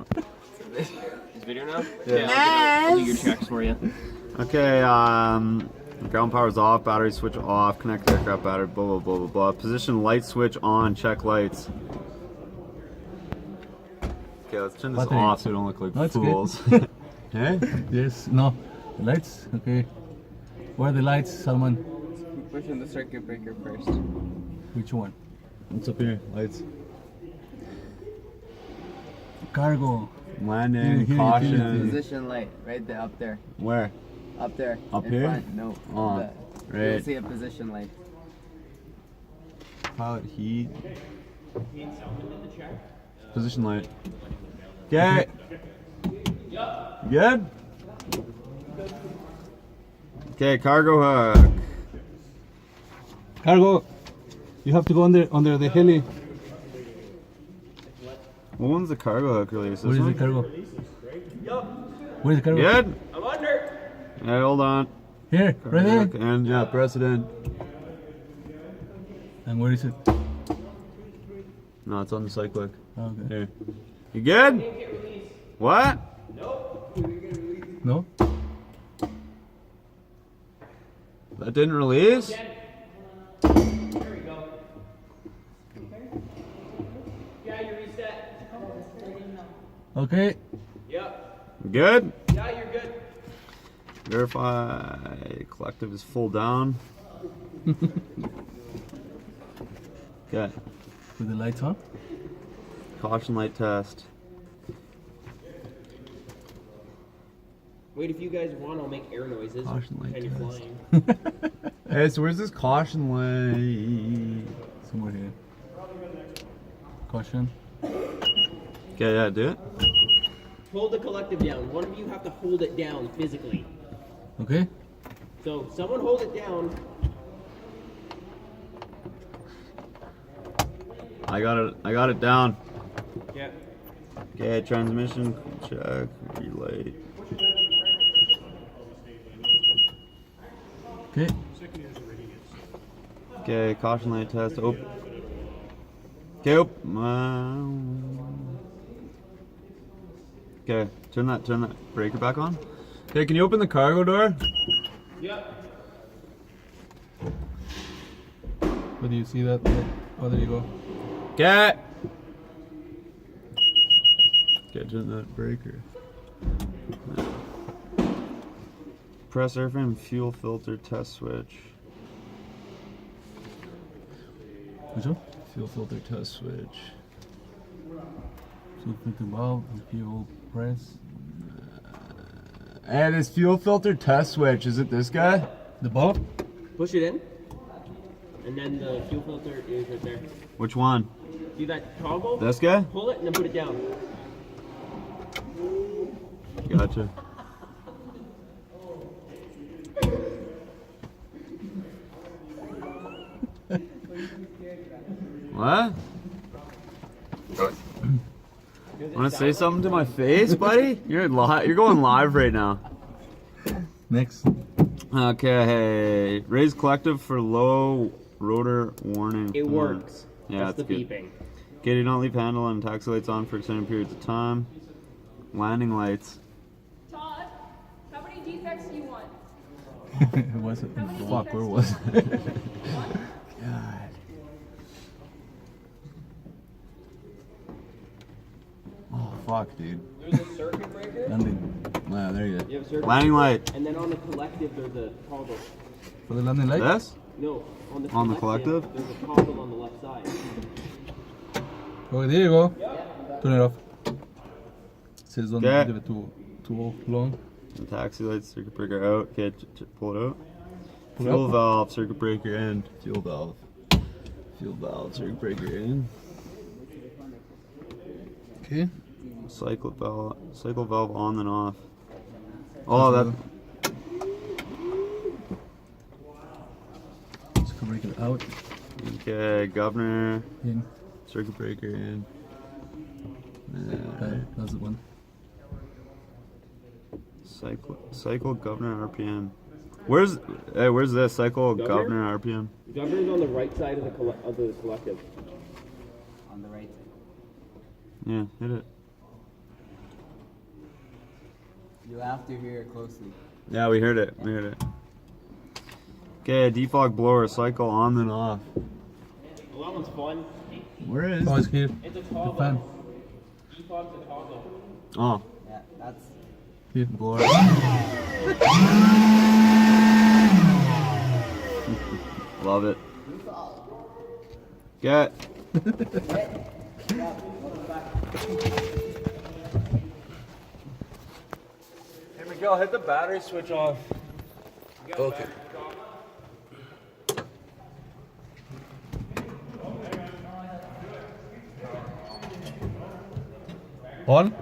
Is video now? Yeah, I'll do your checks for you. Okay, ground power's off, battery switch off, connect aircraft battery, blah, blah, blah, blah, blah. Position light switch on, check lights. Okay, let's turn this off so we don't look like fools. Hey? Yes, no. The lights? Okay. Where are the lights, Salman? Push on the circuit breaker first. Which one? What's up here? Lights. Cargo. Landing, Here, caution. Position light, right there, up there. Where? Up there. Up in here? Front. No. Oh, right. You'll see a position light. Pilot heat. Position light. Okay. Good? Okay, cargo hook. Cargo. You have to go under the heli. What one's the cargo hook release? Where is the cargo? Where's the cargo? Good? I'm under. Yeah, hold on. Here, right there. Hook and yeah, press it in. And where is it? No, it's on the cyclic. Okay. Here. You good? What? No? That didn't release? Okay. Good? Yeah, you're good. Verify collective is full down. Okay. With the lights on? Caution light test. Wait, if you guys want, I'll make air noises. Caution light Pretend you're test. flying. Hey, so where's this caution light? Somewhere here. Caution. Okay, yeah, do it. Hold the collective down. One of you have to hold it down physically. Okay. So, someone hold it down. I got it down. Yeah. Okay, transmission check, relay. Okay. Okay, caution light test, open. Okay, open. Okay, turn that breaker back on. Okay, can you open the cargo door? Yep. Where do you see that? Oh, there you go. Okay. Okay, turn that breaker. Press airframe fuel filter test switch. Which one? Fuel filter test switch. So click the valve and fuel press. Hey, this fuel filter test switch, is it this guy? The bulb? Push it in. And then the fuel filter is right there. Which one? See that toggle? This guy? Pull it and then put it down. Gotcha. What? Want to say something to my face, buddy? You're going live right now. Next. Okay, raise collective for low rotor warning. It works. Yeah, that's that's the good. beeping. Okay, do not leave handle and taxi lights on for extended periods of time. Landing lights. Todd, how many defects do you want? Was it? How many Fuck, defects where do you was it? want? God. Oh, fuck, dude. There's a circuit breaker. Landing. Wow, there you go. You have a circuit Landing breaker, light. And then on the collective, there's a toggle. For the landing light? This? No, on the On the collective? There's a toggle on the left side. Oh, there you go. Turn it off. It says don't Okay. leave it too long. The taxi lights, circuit breaker out. Okay, pull it out. Pull it Fuel out. valve, circuit breaker in. Fuel valve. Fuel valve, circuit breaker in. Okay. Cycle valve on and off. Oh, that. Circuit breaker out. Okay, governor, In. circuit breaker in. Okay, that's the one. Cycle governor RPM. Where's this cycle governor RPM? Governor's on the right side of the collective. On the right. Yeah, hit it. You have to hear it closely. Yeah, we heard it. We heard it. Okay, defog blower, cycle on then off. Well, that one's fun. Where is? Oh, it's here. It's a The toggle. fan. Defog's a toggle. Oh, Yeah, that's Here. blower. Love it. Get. Hey Miguel, hit the battery switch off. Okay. On?